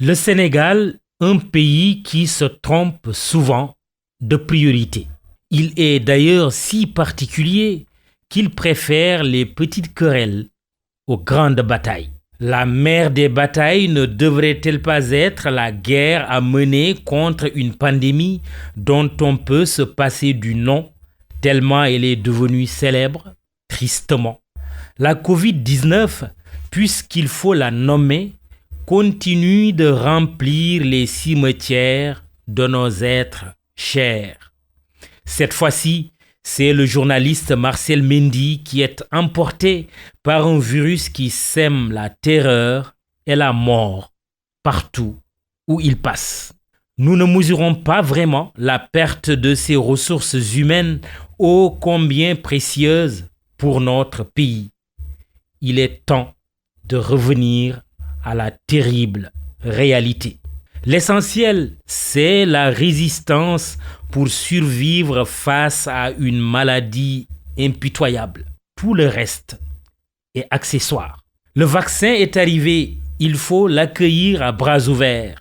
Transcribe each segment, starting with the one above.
Le Sénégal, un pays qui se trompe souvent de priorité. Il est d'ailleurs si particulier qu'il préfère les petites querelles aux grandes batailles. La mère des batailles ne devrait-elle pas être la guerre à mener contre une pandémie dont on peut se passer du nom tellement elle est devenue célèbre? Tristement. La Covid-19, puisqu'il faut la nommer, continue de remplir les cimetières de nos êtres chers. Cette fois-ci, c'est le journaliste Marcel Mendy qui est emporté par un virus qui sème la terreur et la mort partout où il passe. Nous ne mesurons pas vraiment la perte de ces ressources humaines ô combien précieuses pour notre pays. Il est temps de revenir à la terrible réalité. L'essentiel, c'est la résistance pour survivre face à une maladie impitoyable. Tout le reste est accessoire. Le vaccin est arrivé, il faut l'accueillir à bras ouverts.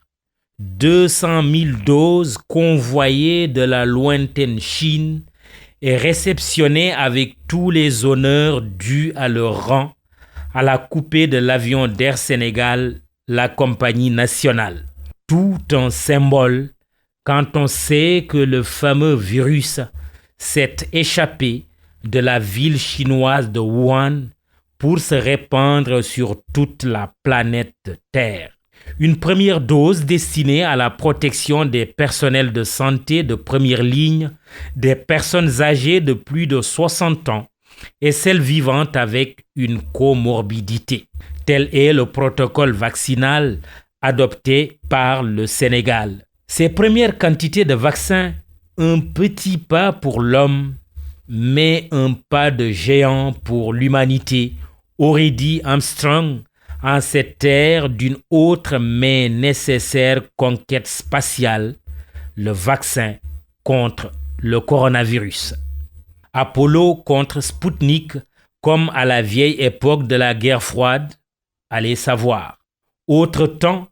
200 000 doses convoyées de la lointaine Chine et réceptionnées avec tous les honneurs dus à leur rang à la coupée de l'avion d'Air Sénégal, la compagnie nationale. Tout un symbole quand on sait que le fameux virus s'est échappé de la ville chinoise de Wuhan pour se répandre sur toute la planète Terre. Une première dose destinée à la protection des personnels de santé de première ligne, des personnes âgées de plus de 60 ans et celles vivant avec une comorbidité. Tel est le protocole vaccinal adopté par le Sénégal. Ces premières quantités de vaccins, un petit pas pour l'homme, mais un pas de géant pour l'humanité, aurait dit Armstrong en cette ère d'une autre mais nécessaire conquête spatiale, le vaccin contre le coronavirus. Apollo contre Spoutnik, comme à la vieille époque de la guerre froide, allez savoir. Autre temps,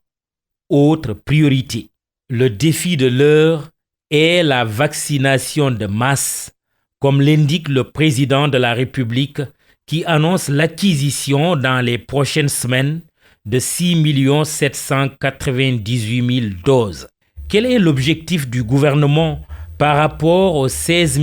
autre priorité. Le défi de l'heure est la vaccination de masse, comme l'indique le président de la République qui annonce l'acquisition dans les prochaines semaines de 6 798 000 doses. Quel est l'objectif du gouvernement par rapport aux 16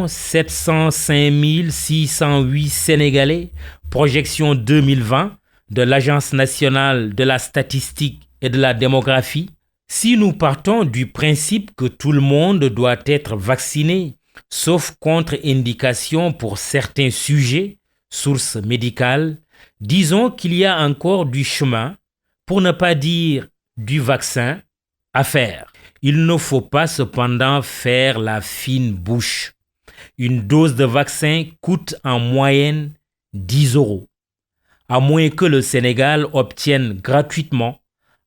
705 608 Sénégalais, projection 2020 de l'Agence nationale de la statistique et de la démographie? Si nous partons du principe que tout le monde doit être vacciné, sauf contre-indication pour certains sujets, sources médicales, disons qu'il y a encore du chemin, pour ne pas dire du vaccin, à faire. Il ne faut pas cependant faire la fine bouche. Une dose de vaccin coûte en moyenne 10 €, à moins que le Sénégal obtienne gratuitement,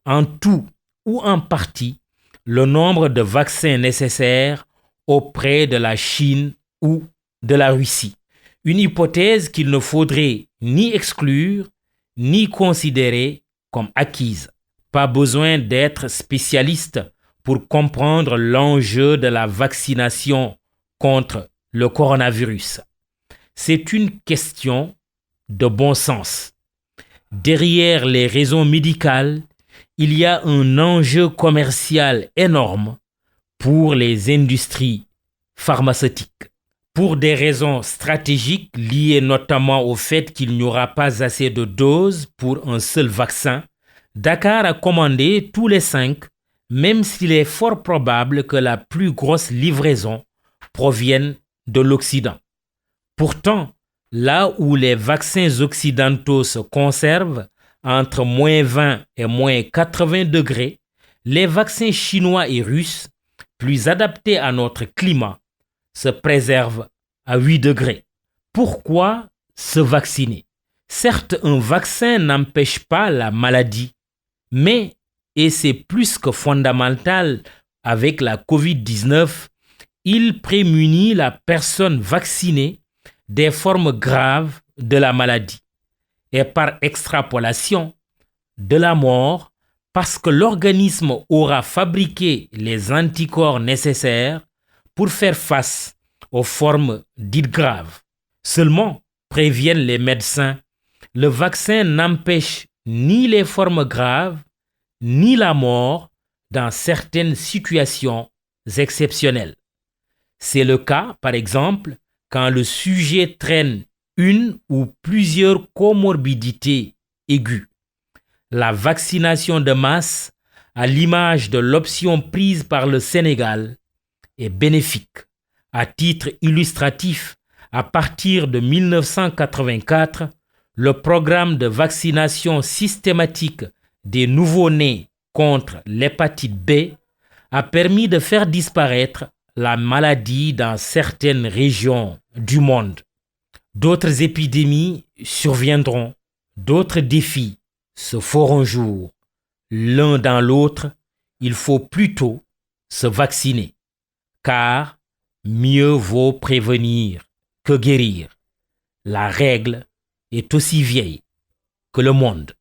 en tout ou en partie, le nombre de vaccins nécessaires auprès de la Chine ou de la Russie. Une hypothèse qu'il ne faudrait ni exclure ni considérer comme acquise. Pas besoin d'être spécialiste pour comprendre l'enjeu de la vaccination contre le coronavirus. C'est une question de bon sens. Derrière les raisons médicales, il y a un enjeu commercial énorme pour les industries pharmaceutiques. Pour des raisons stratégiques liées notamment au fait qu'il n'y aura pas assez de doses pour un seul vaccin, Dakar a commandé tous les 5, même s'il est fort probable que la plus grosse livraison provienne de l'Occident. Pourtant, là où les vaccins occidentaux se conservent entre -20 et -80 degrés, les vaccins chinois et russes, plus adaptés à notre climat, se préservent à 8 degrés. Pourquoi se vacciner? Certes, un vaccin n'empêche pas la maladie, mais, et c'est plus que fondamental avec la COVID-19, il prémunit la personne vaccinée des formes graves de la maladie et par extrapolation de la mort parce que l'organisme aura fabriqué les anticorps nécessaires pour faire face aux formes dites graves. Seulement, préviennent les médecins, le vaccin n'empêche ni les formes graves, ni la mort dans certaines situations exceptionnelles. C'est le cas, par exemple, quand le sujet traîne une ou plusieurs comorbidités aiguës. La vaccination de masse, à l'image de l'option prise par le Sénégal, est bénéfique. À titre illustratif, à partir de 1984, le programme de vaccination systématique des nouveau-nés contre l'hépatite B a permis de faire disparaître la maladie dans certaines régions du monde. D'autres épidémies surviendront, d'autres défis se feront jour. L'un dans l'autre, il faut plutôt se vacciner, car mieux vaut prévenir que guérir. La règle est aussi vieille que le monde.